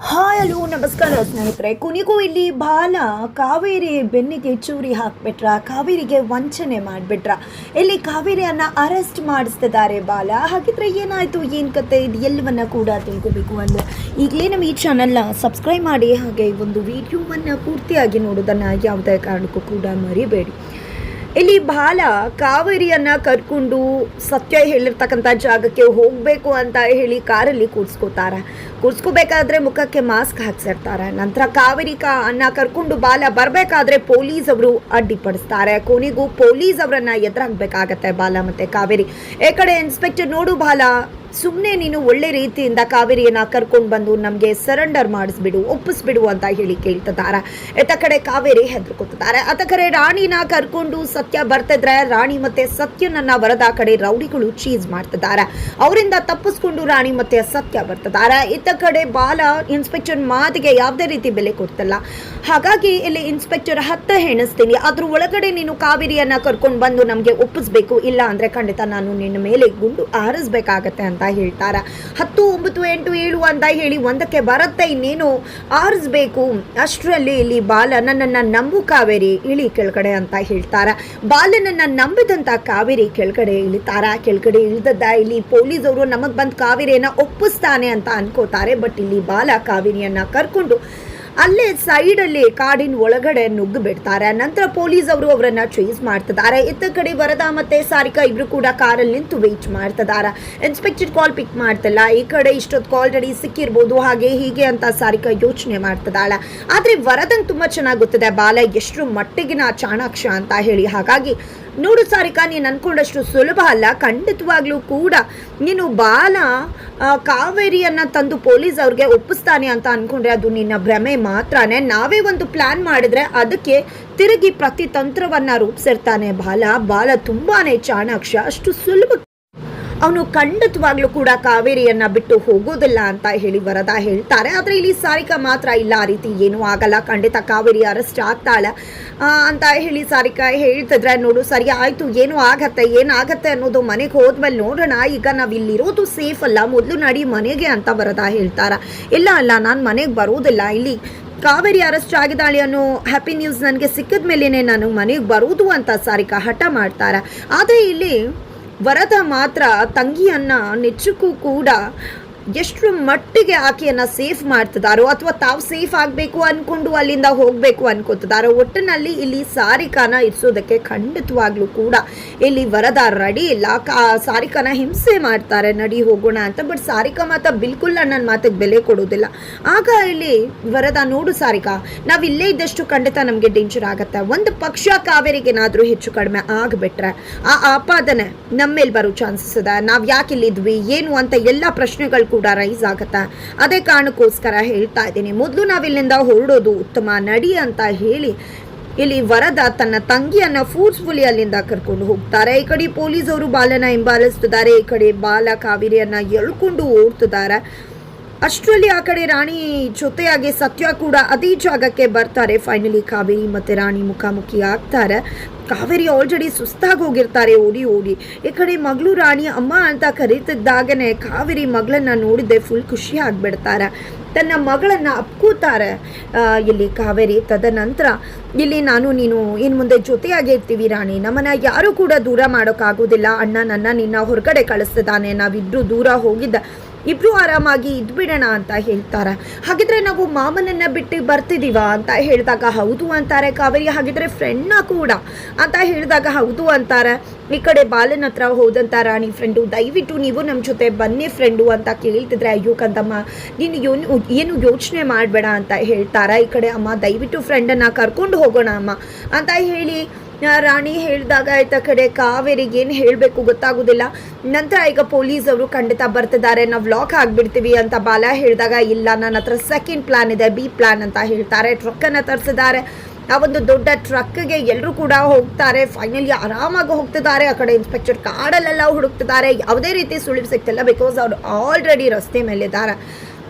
Hi hello ನಮಸ್ಕಾರ ಸ್ನೇಹಿತರೆ. ಕೊನೆಗೂ ಇಲ್ಲಿ ಬಾಲ ಕಾವೇರಿ ಬೆನ್ನಿಗೆ ಚೂರಿ ಹಾಕ್ಬಿಟ್ರ, ಕಾವೇರಿಗೆ ವಂಚನೆ ಮಾಡಿಬಿಟ್ರ. ಇಲ್ಲಿ ಕಾವೇರಿಯನ್ನು ಅರೆಸ್ಟ್ ಮಾಡಿಸ್ತಿದ್ದಾರೆ ಬಾಲ. ಹಾಗಿದ್ರೆ ಏನಾಯಿತು, ಏನು ಕತೆ, ಇದು ಎಲ್ಲವನ್ನ ಕೂಡ ತಿಳ್ಕೋಬೇಕು ಅಂದರೆ ಈಗಲೇ ನಮ್ಮ ಈ ಚಾನಲ್ನ ಸಬ್ಸ್ಕ್ರೈಬ್ ಮಾಡಿ, ಹಾಗೆ ಒಂದು ವಿಡಿಯೋವನ್ನು ಪೂರ್ತಿಯಾಗಿ ನೋಡೋದನ್ನು ಯಾವುದೇ ಕಾರಣಕ್ಕೂ ಕೂಡ ಮರಿಬೇಡಿ. ಇಲ್ಲಿ ಬಾಲ ಕಾವೇರಿಯನ್ನು ಕರ್ಕೊಂಡು ಸತ್ಯ ಹೇಳಿರ್ತಕ್ಕಂಥ ಜಾಗಕ್ಕೆ ಹೋಗಬೇಕು ಅಂತ ಹೇಳಿ ಕಾರಲ್ಲಿ ಕೂರಿಸ್ಕೋಬೇಕಾದ್ರೆ ಮುಖಕ್ಕೆ ಮಾಸ್ಕ್ ಹಾಕ್ಸಿರ್ತಾರೆ. ನಂತರ ಕಾವೇರಿ ಅನ್ನ ಕರ್ಕೊಂಡು ಬಾಲ ಬರಬೇಕಾದ್ರೆ ಪೊಲೀಸ್ ಅವರು ಅಡ್ಡಿಪಡಿಸ್ತಾರೆ. ಕೊನೆಗೂ ಪೊಲೀಸ್ ಅವರನ್ನು ಎದುರಾಗಬೇಕಾಗತ್ತೆ ಬಾಲ ಮತ್ತು ಕಾವೇರಿ. ಈ ಕಡೆ ಇನ್ಸ್ಪೆಕ್ಟರ್, ನೋಡು ಬಾಲ, ಸುಮ್ಮನೆ ನೀನು ಒಳ್ಳೆ ರೀತಿಯಿಂದ ಕಾವೇರಿಯನ್ನು ಕರ್ಕೊಂಡು ಬಂದು ನಮಗೆ ಸರೆಂಡರ್ ಮಾಡಿಸ್ಬಿಡು, ಒಪ್ಪಿಸ್ಬಿಡು ಅಂತ ಹೇಳಿ ಕೇಳ್ತಿದ್ದಾರೆ. ಎತ್ತ ಕಡೆ ಕಾವೇರಿ ಹೆದರ್ಕೊತಿದ್ದಾರೆ. ಅತ್ತ ಕಡೆ ರಾಣಿನ ಕರ್ಕೊಂಡು ಸತ್ಯ ಬರ್ತಿದ್ರೆ ರಾಣಿ ಮತ್ತೆ ಸತ್ಯನನ್ನ ವರದ ಕಡೆ ರೌಡಿಗಳು ಚೀಸ್ ಮಾಡ್ತಿದ್ದಾರೆ. ಅವರಿಂದ ತಪ್ಪಿಸ್ಕೊಂಡು ರಾಣಿ ಮತ್ತೆ ಸತ್ಯ ಬರ್ತಿದ್ದಾರೆ. ಇತ್ತ ಕಡೆ ಬಾಲ ಇನ್ಸ್ಪೆಕ್ಟರ್ ಮಾತಿಗೆ ಯಾವುದೇ ರೀತಿ ಬೆಲೆ ಕೊಡ್ತಿಲ್ಲ. ಹಾಗಾಗಿ ಇಲ್ಲಿ ಇನ್ಸ್ಪೆಕ್ಟರ್ ಹೆಣಿಸ್ತೀನಿ, ಅದ್ರ ಒಳಗಡೆ ನೀನು ಕಾವೇರಿಯನ್ನ ಕರ್ಕೊಂಡು ಬಂದು ನಮಗೆ ಒಪ್ಪಿಸ್ಬೇಕು, ಇಲ್ಲ ಅಂದ್ರೆ ಖಂಡಿತ ನಾನು ನಿನ್ನ ಮೇಲೆ ಗುಂಡು ಆರಿಸ್ಬೇಕಾಗತ್ತೆ ಅಂತ ಹೇಳ್ತಾರ. 10, 9, 8, 7 ಅಂತ ಹೇಳಿ 1ಕ್ಕೆ ಬರುತ್ತೆ, ಇನ್ನೇನು ಆರಿಸ್ಬೇಕು. ಅಷ್ಟರಲ್ಲಿ ಇಲ್ಲಿ ಬಾಲ, ನನ್ನನ್ನು ನಂಬು ಕಾವೇರಿ, ಇಳಿ ಕೆಳಗಡೆ ಅಂತ ಹೇಳ್ತಾರ. ಬಾಲನನ್ನ ನಂಬಿದಂತ ಕಾವೇರಿ ಕೆಳಗಡೆ ಇಳಿತಾರ. ಕೆಳಗಡೆ ಇಳಿದದ್ದ ಇಲ್ಲಿ ಪೊಲೀಸ್ ಅವರು ನಮಗ್ ಬಂದು ಕಾವೇರಿಯನ್ನ ಒಪ್ಪಿಸ್ತಾನೆ ಅಂತ ಅನ್ಕೋತಾರೆ. ಬಟ್ ಇಲ್ಲಿ ಬಾಲ ಕಾವೇರಿಯನ್ನ ಕರ್ಕೊಂಡು ಅಲ್ಲೇ ಸೈಡಲ್ಲಿ ಕಾಡಿನ ಒಳಗಡೆ ನುಗ್ಗು ಬಿಡ್ತಾರೆ. ನಂತರ ಪೊಲೀಸ್ ಅವರು ಅವರನ್ನ ಚೇಸ್ ಮಾಡ್ತಿದ್ದಾರೆ. ಇತ್ತ ಕಡೆ ವರದಾ ಮತ್ತೆ ಸಾರಿಕಾ ಇಬ್ರು ಕೂಡ ಕಾರಲ್ಲಿ ನಿಂತು ವೇಟ್ ಮಾಡ್ತಿದ್ದಾರೆ. ಇನ್ಸ್ಪೆಕ್ಟರ್ ಕಾಲ್ ಪಿಕ್ ಮಾಡ್ತಿಲ್ಲ. ಈ ಕಡೆ ಇಷ್ಟೊತ್ತು ಆಲ್ರೆಡಿ ಸಿಕ್ಕಿರ್ಬೋದು, ಹಾಗೆ ಹೀಗೆ ಅಂತ ಸಾರಿಕಾ ಯೋಚನೆ ಮಾಡ್ತಿದ್ದಾಳೆ. ಆದ್ರೆ ವರದಂಗ್ ತುಂಬಾ ಚೆನ್ನಾಗಿ ಗೊತ್ತಿದೆ ಬಾಲ ಎಷ್ಟರ ಮಟ್ಟಿಗಿನ ಚಾಣಾಕ್ಷ ಅಂತ ಹೇಳಿ. ಹಾಗಾಗಿ ನೋಡು ಸಾರಿಕಾ, ನೀನು ಅನ್ಕೊಂಡಷ್ಟು ಸುಲಭ ಅಲ್ಲ. ಖಂಡಿತವಾಗ್ಲೂ ಕೂಡ ನೀನು ಬಾಲ ಕಾವೇರಿಯನ್ನ ತಂದು ಪೊಲೀಸ್ ಅವ್ರಿಗೆ ಒಪ್ಪಿಸ್ತಾನೆ ಅಂತ ಅನ್ಕೊಂಡ್ರೆ ಅದು ನಿನ್ನ ಭ್ರಮೆ ಮಾತ್ರನೇ. ನಾವೇ ಒಂದು ಪ್ಲಾನ್ ಮಾಡಿದ್ರೆ ಅದಕ್ಕೆ ತಿರುಗಿ ಪ್ರತಿ ತಂತ್ರವನ್ನ ರೂಪಿಸಿರ್ತಾನೆ ಬಾಲ ತುಂಬಾನೇ ಚಾಣಾಕ್ಷ. ಅಷ್ಟು ಸುಲಭ ಅವನು ಖಂಡಿತವಾಗ್ಲೂ ಕೂಡ ಕಾವೇರಿಯನ್ನ ಬಿಟ್ಟು ಹೋಗೋದಿಲ್ಲ ಅಂತ ಹೇಳಿ ವರದಾ ಹೇಳ್ತಾರೆ. ಆದ್ರೆ ಇಲ್ಲಿ ಸಾರಿಕಾ ಮಾತ್ರ ಇಲ್ಲ, ಆ ರೀತಿ ಏನೂ ಆಗಲ್ಲ, ಖಂಡಿತ ಕಾವೇರಿ ಅರೆಸ್ಟ್ ಆಗ್ತಾಳೆ ಅಂತ ಹೇಳಿ ಸಾರಿಕಾ ಹೇಳ್ತಿದ್ರೆ, ನೋಡು ಸರಿ ಆಯ್ತು, ಏನಾಗತ್ತೆ ಅನ್ನೋದು ಮನೆಗೆ ಹೋದ್ಮೇಲೆ ನೋಡೋಣ, ಈಗ ನಾವ್ ಇಲ್ಲಿರೋದು ಸೇಫ್ ಅಲ್ಲ, ಮೊದಲು ನಡಿ ಮನೆಗೆ ಅಂತ ವರದಾ ಹೇಳ್ತಾರ. ಇಲ್ಲ ನಾನು ಮನೆಗೆ ಬರೋದಿಲ್ಲ, ಇಲ್ಲಿ ಕಾವೇರಿ ಅರೆಸ್ಟ್ ಆಗಿದ್ದಾಳೆ ಅನ್ನೋ ಹ್ಯಾಪಿ ನ್ಯೂಸ್ ನನಗೆ ಸಿಕ್ಕಿದ ಮೇಲೇನೆ ನಾನು ಮನೆಗೆ ಬರೋದು ಅಂತ ಸಾರಿಕಾ ಹಠ ಮಾಡ್ತಾರೆ. ಆದರೆ ಇಲ್ಲಿ ವರದ ಮಾತ್ರ ತಂಗಿಯನ್ನ ನೆಚ್ಚಕ್ಕೂ ಕೂಡ ಎಷ್ಟು ಮಟ್ಟಿಗೆ ಆಕೆಯನ್ನ ಸೇಫ್ ಮಾಡ್ತಿದಾರೋ, ಅಥವಾ ತಾವು ಸೇಫ್ ಆಗಬೇಕು ಅನ್ಕೊಂಡು ಅಲ್ಲಿಂದ ಹೋಗಬೇಕು ಅನ್ಕೋತಿದಾರೋ, ಒಟ್ಟಿನಲ್ಲಿ ಇಲ್ಲಿ ಸಾರಿಕಾನ ಇರಿಸೋದಕ್ಕೆ ಖಂಡಿತವಾಗ್ಲೂ ಕೂಡ ಇಲ್ಲಿ ವರದ ರೆಡಿ ಇಲ್ಲ. ಸಾರಿಕಾನ ಹಿಂಸೆ ಮಾಡ್ತಾರೆ, ನಡಿ ಹೋಗೋಣ ಅಂತ. ಬಟ್ ಸಾರಿಕಾ ಮಾತ್ರ ಬಿಲ್ಕುಲ್ ನನ್ನ ಮಾತಿಗೆ ಬೆಲೆ ಕೊಡೋದಿಲ್ಲ. ಆಗ ಇಲ್ಲಿ ವರದ, ನೋಡು ಸಾರಿಕಾ, ನಾವು ಇಲ್ಲೇ ಇದ್ದಷ್ಟು ಖಂಡಿತ ನಮಗೆ ಡೇಂಜರ್ ಆಗತ್ತೆ. ಒಂದು ಪಕ್ಷ ಕಾವೇರಿಗೆ ಏನಾದರೂ ಹೆಚ್ಚು ಕಡಿಮೆ ಆಗಿಬಿಟ್ರೆ ಆ ಆಪಾದನೆ ನಮ್ಮ ಮೇಲೆ ಬರೋ ಚಾನ್ಸಸ್ ಇದೆ. ನಾವು ಯಾಕೆ ಇಲ್ಲಿದ್ವಿ ಏನು ಅಂತ ಎಲ್ಲ ಪ್ರಶ್ನೆಗಳು ಕೂಡ ರೈಸ್ ಆಗತ್ತೆ. ಅದೇ ಕಾರಣಕ್ಕೋಸ್ಕರ ಹೇಳ್ತಾ ಇದ್ದೀನಿ, ಮೊದಲು ನಾವಿಲ್ಲಿಂದ ಹೊರಡೋದು ಉತ್ತಮ, ನಡಿ ಅಂತ ಹೇಳಿ ಇಲ್ಲಿ ವರದ ತನ್ನ ತಂಗಿಯನ್ನ ಫೋರ್ಸ್ಫುಲಿ ಅಲ್ಲಿಂದ ಕರ್ಕೊಂಡು ಹೋಗ್ತಾರೆ. ಈ ಕಡೆ ಪೊಲೀಸ್ ಅವರು ಬಾಲನ ಹಿಂಬಾಲಿಸ್ತಿದ್ದಾರೆ, ಈ ಕಡೆ ಬಾಲ ಕಾವೇರಿಯನ್ನ ಎಳ್ಕೊಂಡು ಓಡ್ತಿದ್ದಾರೆ. ಅಷ್ಟರಲ್ಲಿ ಆ ಕಡೆ ರಾಣಿ ಜೊತೆಯಾಗಿ ಸತ್ಯ ಕೂಡ ಅದೇ ಜಾಗಕ್ಕೆ ಬರ್ತಾರೆ. ಫೈನಲಿ ಕಾವೇರಿ ಮತ್ತೆ ರಾಣಿ ಮುಖಾಮುಖಿ ಆಗ್ತಾರೆ. ಕಾವೇರಿ ಆಲ್ರೆಡಿ ಸುಸ್ತಾಗಿ ಹೋಗಿರ್ತಾರೆ ಓಡಿ. ಈ ಕಡೆ ಮಗಳು ರಾಣಿ ಅಮ್ಮ ಅಂತ ಕರೀತಿದ್ದಾಗನೆ ಕಾವೇರಿ ಮಗಳನ್ನ ನೋಡಿದ್ದೆ ಫುಲ್ ಖುಷಿ ಆಗ್ಬಿಡ್ತಾರೆ. ತನ್ನ ಮಗಳನ್ನ ಅಪ್ಕೋತಾರೆ ಇಲ್ಲಿ ಕಾವೇರಿ. ತದನಂತರ ಇಲ್ಲಿ ನಾನು ನೀನು ಇನ್ನು ಮುಂದೆ ಜೊತೆಯಾಗಿ ಇರ್ತೀವಿ ರಾಣಿ, ನಮ್ಮನ್ನ ಯಾರು ಕೂಡ ದೂರ ಮಾಡೋಕ್ಕಾಗೋದಿಲ್ಲ. ಅಣ್ಣ ನಿನ್ನ ಹೊರಗಡೆ ಕಳಿಸ್ತಿದ್ದಾನೆ, ನಾವಿಬ್ರು ದೂರ ಹೋಗಿದ್ದ, ಇಬ್ರು ಆರಾಮಾಗಿ ಇದ್ಬಿಡೋಣ ಅಂತ ಹೇಳ್ತಾರೆ. ಹಾಗಿದ್ರೆ ನಾವು ಮಾಮನನ್ನ ಬಿಟ್ಟು ಬರ್ತಿದೀವ ಅಂತ ಹೇಳಿದಾಗ ಹೌದು ಅಂತಾರೆ ಕಾವೇರಿ. ಹಾಗಿದ್ರೆ ಫ್ರೆಂಡ್ನ ಕೂಡ ಅಂತ ಹೇಳಿದಾಗ ಹೌದು ಅಂತಾರೆ. ಈ ಕಡೆ ಬಾಲನ ಹತ್ರ ಹೋದಂತ ರಾಣಿ ಫ್ರೆಂಡು, ದಯವಿಟ್ಟು ನೀವು ನಮ್ಮ ಜೊತೆ ಬನ್ನಿ ಫ್ರೆಂಡು ಅಂತ ಕೇಳ್ತಿದ್ರೆ, ಅಯ್ಯೋ ಕಂದಮ್ಮ ನೀನು ಏನು ಯೋಚನೆ ಮಾಡಬೇಡ ಅಂತ ಹೇಳ್ತಾರೆ. ಈ ಕಡೆ ಅಮ್ಮ ದಯವಿಟ್ಟು ಫ್ರೆಂಡನ್ನು ಕರ್ಕೊಂಡು ಹೋಗೋಣ ಅಮ್ಮ ಅಂತ ಹೇಳಿ ರಾಣಿ ಹೇಳಿದಾಗ ಆಯ್ತ ಕಡೆ ಕಾವೇರಿಗೆ ಏನು ಹೇಳಬೇಕು ಗೊತ್ತಾಗೋದಿಲ್ಲ. ನಂತರ ಈಗ ಪೊಲೀಸ್ ಅವರು ಖಂಡಿತ ಬರ್ತಿದ್ದಾರೆ, ನಾವು ಲಾಕ್ ಆಗಿಬಿಡ್ತೀವಿ ಅಂತ ಬಾಲ ಹೇಳಿದಾಗ, ಇಲ್ಲ ನನ್ನ ಹತ್ರ ಸೆಕೆಂಡ್ ಪ್ಲಾನ್ ಇದೆ, ಬಿ ಪ್ಲಾನ್ ಅಂತ ಹೇಳ್ತಾರೆ. ಟ್ರಕ್ಕನ್ನು ತರಿಸಿದ್ದಾರೆ. ಆ ಒಂದು ದೊಡ್ಡ ಟ್ರಕ್ಗೆ ಎಲ್ಲರೂ ಕೂಡ ಹೋಗ್ತಾರೆ. ಫೈನಲಿ ಆರಾಮಾಗಿ ಹೋಗ್ತಿದ್ದಾರೆ. ಆ ಕಡೆ ಇನ್ಸ್ಪೆಕ್ಟರ್ ಕಾಡಲ್ಲೆಲ್ಲ ಹುಡುಕ್ತಿದ್ದಾರೆ, ಯಾವುದೇ ರೀತಿ ಸುಳಿವು ಸಿಗ್ತಿಲ್ಲ, ಬಿಕಾಸ್ ಅವ್ರು ಆಲ್ರೆಡಿ ರಸ್ತೆ ಮೇಲಿದ್ದಾರೆ.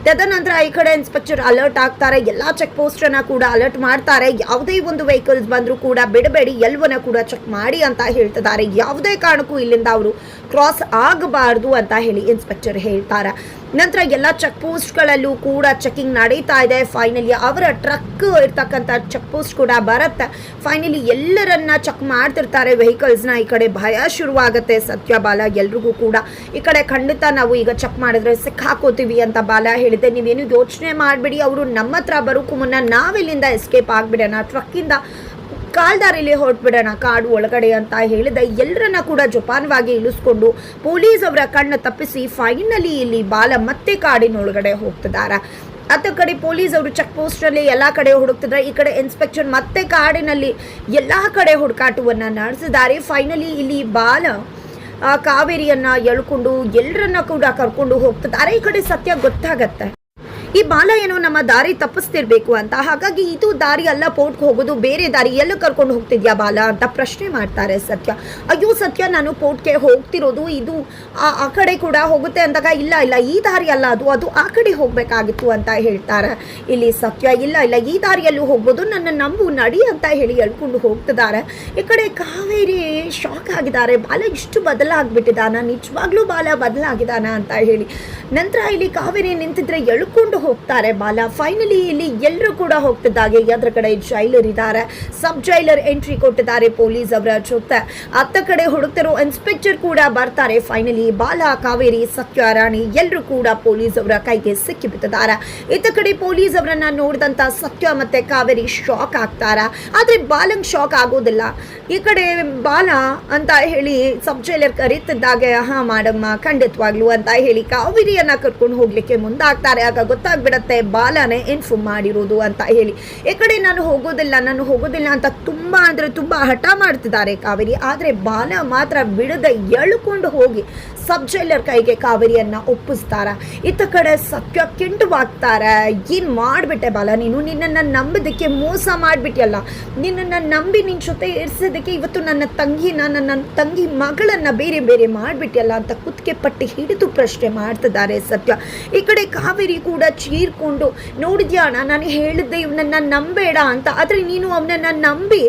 ತದನಂತರ ಈ ಕಡೆ ಇನ್ಸ್ಪೆಕ್ಟರ್ ಅಲರ್ಟ್ ಆಗ್ತಾರೆ. ಎಲ್ಲ ಚೆಕ್ ಪೋಸ್ಟನ್ನು ಕೂಡ ಅಲರ್ಟ್ ಮಾಡ್ತಾರೆ. ಯಾವುದೇ ಒಂದು ವೆಹಿಕಲ್ಸ್ ಬಂದರೂ ಕೂಡ ಬಿಡಬೇಡಿ, ಎಲ್ಲವನ್ನ ಕೂಡ ಚೆಕ್ ಮಾಡಿ ಅಂತ ಹೇಳ್ತಿದ್ದಾರೆ. ಯಾವುದೇ ಕಾರಣಕ್ಕೂ ಇಲ್ಲಿಂದ ಅವರು ಕ್ರಾಸ್ ಆಗಬಾರ್ದು ಅಂತ ಹೇಳಿ ಇನ್ಸ್ಪೆಕ್ಟರ್ ಹೇಳ್ತಾರೆ. ನಂತರ ಎಲ್ಲ ಚೆಕ್ ಪೋಸ್ಟ್ಗಳಲ್ಲೂ ಕೂಡ ಚೆಕಿಂಗ್ ನಡೀತಾ ಇದೆ. ಫೈನಲಿ ಅವರ ಟ್ರಕ್ ಇರ್ತಕ್ಕಂಥ ಚೆಕ್ ಪೋಸ್ಟ್ ಕೂಡ ಬರುತ್ತೆ. ಫೈನಲಿ ಎಲ್ಲರನ್ನ ಚೆಕ್ ಮಾಡ್ತಿರ್ತಾರೆ ವೆಹಿಕಲ್ಸ್ನ. ಈ ಕಡೆ ಭಯ ಶುರುವಾಗುತ್ತೆ ಸತ್ಯ ಬಾಲ ಎಲ್ರಿಗೂ ಕೂಡ. ಈ ಕಡೆ ಖಂಡಿತ ನಾವು ಈಗ ಚೆಕ್ ಮಾಡಿದ್ರೆ ಸಿಕ್ಕಾಕೋತೀವಿ ಅಂತ ಬಾಲ ಹೇಳಿದೆ. ನೀವೇನು ಯೋಚನೆ ಮಾಡಬೇಡಿ, ಅವರು ನಮ್ಮ ಹತ್ರ ಬರೋಕ್ಕೂ ಮುನ್ನ ನಾವಿಲ್ಲಿಂದ ಎಸ್ಕೇಪ್ ಆಗಿಬಿಡೋಣ, ಟ್ರಕ್ಕಿಂದ ಕಾಲ್ದಾರಿಲಿ ಹೊರಟ್ಬಿಡೋಣ ಕಾಡು ಒಳಗಡೆ ಅಂತ ಹೇಳಿದೆ. ಎಲ್ಲರನ್ನ ಕೂಡ ಜೋಪಾನವಾಗಿ ಇಳಿಸ್ಕೊಂಡು ಪೊಲೀಸ್ ಅವರ ಕಣ್ಣು ತಪ್ಪಿಸಿ ಫೈನಲಿ ಇಲ್ಲಿ ಬಾಲ ಮತ್ತೆ ಕಾಡಿನೊಳಗಡೆ ಹೋಗ್ತಿದ್ದಾರೆ. ಅತ್ತ ಕಡೆ ಪೊಲೀಸ್ ಅವರು ಚೆಕ್ ಪೋಸ್ಟಲ್ಲಿ ಎಲ್ಲ ಕಡೆ ಹುಡುಕ್ತಿದ್ದಾರೆ. ಈ ಕಡೆ ಇನ್ಸ್ಪೆಕ್ಷನ್ ಮತ್ತೆ ಕಾಡಿನಲ್ಲಿ ಎಲ್ಲ ಕಡೆ ಹುಡುಕಾಟವನ್ನು ನಡೆಸಿದ್ದಾರೆ. ಫೈನಲಿ ಇಲ್ಲಿ ಬಾಲ ಕಾವೇರಿಯನ್ನ ಎಳ್ಕೊಂಡು ಎಲ್ಲರನ್ನ ಕೂಡ ಕರ್ಕೊಂಡು ಹೋಗ್ತಿದ್ದಾರೆ. ಈ ಕಡೆ ಸತ್ಯ ಗೊತ್ತಾಗತ್ತೆ, ಈ ಬಾಲ ಏನೋ ನಮ್ಮ ದಾರಿ ತಪ್ಪಿಸ್ತಿರ್ಬೇಕು ಅಂತ. ಹಾಗಾಗಿ ಇದು ದಾರಿ ಅಲ್ಲ, ಪೋರ್ಟ್ಗೆ ಹೋಗೋದು ಬೇರೆ ದಾರಿ, ಎಲ್ಲ ಕರ್ಕೊಂಡು ಹೋಗ್ತಿದ್ಯಾ ಬಾಲ ಅಂತ ಪ್ರಶ್ನೆ ಮಾಡ್ತಾರೆ ಸತ್ಯ. ಅಯ್ಯೋ ಸತ್ಯ, ನಾನು ಪೋರ್ಟ್ಗೆ ಹೋಗ್ತಿರೋದು ಇದು ಆ ಕಡೆ ಕೂಡ ಹೋಗುತ್ತೆ ಅಂದಾಗ, ಇಲ್ಲ ಇಲ್ಲ ಈ ದಾರಿ ಅಲ್ಲ, ಅದು ಆ ಕಡೆ ಹೋಗಬೇಕಾಗಿತ್ತು ಅಂತ ಹೇಳ್ತಾರೆ ಇಲ್ಲಿ ಸತ್ಯ. ಇಲ್ಲ ಇಲ್ಲ ಈ ದಾರಿಯಲ್ಲೂ ಹೋಗ್ಬೋದು, ನನ್ನ ನಂಬು ನಡಿ ಅಂತ ಹೇಳಿ ಎಳ್ಕೊಂಡು ಹೋಗ್ತಿದ್ದಾರೆ. ಈ ಕಡೆ ಕಾವೇರಿ ಶಾಕ್ ಆಗಿದ್ದಾರೆ. ಬಾಲ ಇಷ್ಟು ಬದಲಾಗ್ಬಿಟ್ಟಿದ್ದಾನ, ನಿಜವಾಗ್ಲೂ ಬಾಲ ಬದಲಾಗಿದ್ದಾನ ಅಂತ ಹೇಳಿ. ನಂತರ ಇಲ್ಲಿ ಕಾವೇರಿ ನಿಂತಿದ್ರೆ ಎಳ್ಕೊಂಡು ಹೋಗ್ತಾರೆ ಬಾಲ. ಫೈನಲಿ ಇಲ್ಲಿ ಎಲ್ಲರೂ ಕೂಡ ಹೋಗ್ತಿದ್ದಾಗೆ ಎದ್ರ ಕಡೆ ಜೈಲರ್ ಇದ್ದಾರೆ, ಸಬ್ ಜೈಲರ್ ಎಂಟ್ರಿ ಕೊಟ್ಟಿದ್ದಾರೆ ಪೊಲೀಸ್ ಅವರ ಜೊತೆ. ಅತ್ತ ಕಡೆ ಹುಡುಕ್ತಿರೋ ಇನ್ಸ್ಪೆಕ್ಟರ್ ಕೂಡ ಬರ್ತಾರೆ. ಫೈನಲಿ ಬಾಲ, ಕಾವೇರಿ, ಸತ್ಯ, ರಾಣಿ ಎಲ್ಲರೂ ಕೂಡ ಪೊಲೀಸ್ ಅವರ ಕೈಗೆ ಸಿಕ್ಕಿ ಬಿಟ್ಟಿದ್ದಾರೆ. ಇತ್ತ ಕಡೆ ಪೊಲೀಸ್ ಅವರನ್ನ ನೋಡಿದಂತ ಸತ್ಯ ಮತ್ತೆ ಕಾವೇರಿ ಶಾಕ್ ಆಗ್ತಾರ. ಆದ್ರೆ ಬಾಲಂಗ್ ಶಾಕ್ ಆಗೋದಿಲ್ಲ. ಈ ಕಡೆ ಬಾಲ ಅಂತ ಹೇಳಿ ಸಬ್ ಜೈಲರ್ ಕರೀತಿದ್ದಾಗೆ, ಹಾ ಮಾಡಮ್ಮ ಖಂಡಿತವಾಗ್ಲು ಅಂತ ಹೇಳಿ ಕಾವೇರಿಯನ್ನ ಕರ್ಕೊಂಡು ಹೋಗ್ಲಿಕ್ಕೆ ಮುಂದಾಗ್ತಾರೆ. ಆಗ ಗೊತ್ತಾಗ್ಬಿಡತ್ತೆ ಬಾಲನೇ ಇನ್ಫಾರ್ಮ್ ಮಾಡಿರೋದು ಅಂತ ಹೇಳಿ. ಈ ಕಡೆ ನಾನು ಹೋಗೋದಿಲ್ಲ ಅಂತ ತುಂಬಾ ಅಂದ್ರೆ ತುಂಬಾ ಹಠ ಮಾಡ್ತಿದ್ದಾರೆ ಕಾವೇರಿ. ಆದ್ರೆ ಬಾಲ ಮಾತ್ರ ಬಿಡದೆ ಎಳ್ಕೊಂಡು ಹೋಗಿ ಸಬ್ ಜೈಲರ್ ಕೈಗೆ ಕಾವೇರಿಯನ್ನ ಒಪ್ಪಿಸ್ತಾರ. ಇತ್ತ ಕಡೆ ಸತ್ಯ ಕೆಂಟವಾಗ್ತಾರೆ. ಏನ್ ಮಾಡ್ಬಿಟ್ಟೆ ಬಾಲ ನೀನು, ನಿನ್ನನ್ನು ನಂಬಿದಕ್ಕೆ ಮೋಸ ಮಾಡ್ಬಿಟ್ಟಿಯಲ್ಲ, ನಿನ್ನನ್ನು ನಂಬಿ ನಿನ್ನ ಜೊತೆ ಇರಿಸೋದಕ್ಕೆ ಇವತ್ತು ನನ್ನ ತಂಗಿ ಮಗಳನ್ನ ಬೇರೆ ಬೇರೆ ಮಾಡ್ಬಿಟ್ಟಿಯಲ್ಲ ಅಂತ ಕುತ್ತಿಗೆ ಪಟ್ಟಿ ಹಿಡಿದು ಪ್ರಶ್ನೆ ಮಾಡ್ತಿದ್ದಾರೆ ಸತ್ಯ. ಈ ಕಡೆ ಕಾವೇರಿ ಕೂಡ ಚೀರ್ಕೊಂಡು, ನೋಡಿದ್ಯಾ ನಾನು ಹೇಳಿದ್ದೆ ಇವನನ್ನ ನಂಬೇಡ ಅಂತ, ಆದ್ರೆ ನೀನು ಅವನನ್ನ ನಂಬಿ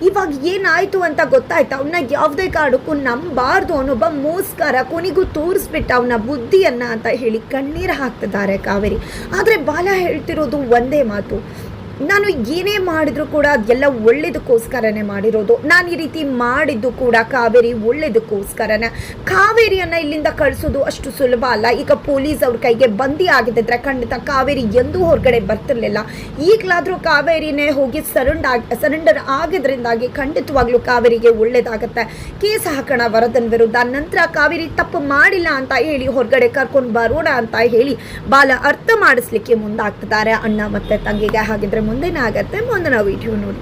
ಇವಾಗ ಏನಾಯ್ತು ಅಂತ ಗೊತ್ತಾಯ್ತು. ಅವನ್ನ ಯಾವುದೇ ಕಾರಣಕ್ಕೂ ನಂಬಾರ್ದು, ಅವನೊಬ್ಬ ಮೋಸ್ಕರ, ಕೊನೆಗೂ ತೋರಿಸ್ಬಿಟ್ಟ ಅವನ ಬುದ್ಧಿಯನ್ನ ಅಂತ ಹೇಳಿ ಕಣ್ಣೀರು ಹಾಕ್ತಿದ್ದಾರೆ ಕಾವೇರಿ. ಆದರೆ ಬಾಲ ಹೇಳ್ತಿರೋದು ಒಂದೇ ಮಾತು, ನಾನು ಏನೇ ಮಾಡಿದ್ರು ಕೂಡ ಅದೆಲ್ಲ ಒಳ್ಳೇದಕ್ಕೋಸ್ಕರನೇ ಮಾಡಿರೋದು. ನಾನು ಈ ರೀತಿ ಮಾಡಿದ್ದು ಕೂಡ ಕಾವೇರಿ ಒಳ್ಳೇದಕ್ಕೋಸ್ಕರನೇ. ಕಾವೇರಿಯನ್ನು ಇಲ್ಲಿಂದ ಕಳಿಸೋದು ಅಷ್ಟು ಸುಲಭ ಅಲ್ಲ. ಈಗ ಪೊಲೀಸ್ ಅವ್ರ ಕೈಗೆ ಬಂದಿ ಆಗಿದ್ದರೆ ಖಂಡಿತ ಕಾವೇರಿ ಎಂದೂ ಹೊರಗಡೆ ಬರ್ತಿರ್ಲಿಲ್ಲ. ಈಗಲಾದರೂ ಕಾವೇರಿನೇ ಹೋಗಿ ಸರೆಂಡರ್ ಆಗಿದ್ರಿಂದಾಗಿ ಖಂಡಿತವಾಗ್ಲೂ ಕಾವೇರಿಗೆ ಒಳ್ಳೇದಾಗತ್ತೆ. ಕೇಸ್ ಹಾಕೋಣ ವರದನ್ ವಿರುದ್ಧ. ನಂತರ ಕಾವೇರಿ ತಪ್ಪು ಮಾಡಿಲ್ಲ ಅಂತ ಹೇಳಿ ಹೊರಗಡೆ ಕರ್ಕೊಂಡು ಬರೋಣ ಅಂತ ಹೇಳಿ ಬಾಲ ಅರ್ಥ ಮಾಡಿಸ್ಲಿಕ್ಕೆ ಮುಂದಾಗ್ತಿದ್ದಾರೆ ಅಣ್ಣ ಮತ್ತೆ ತಂಗಿಗೆ. ಹಾಗಿದ್ರೆ ಮುಂದೇನಾಗತ್ತೆ ಮುಂದಿನ ವಿಡಿಯೋ ನೋಡಿ.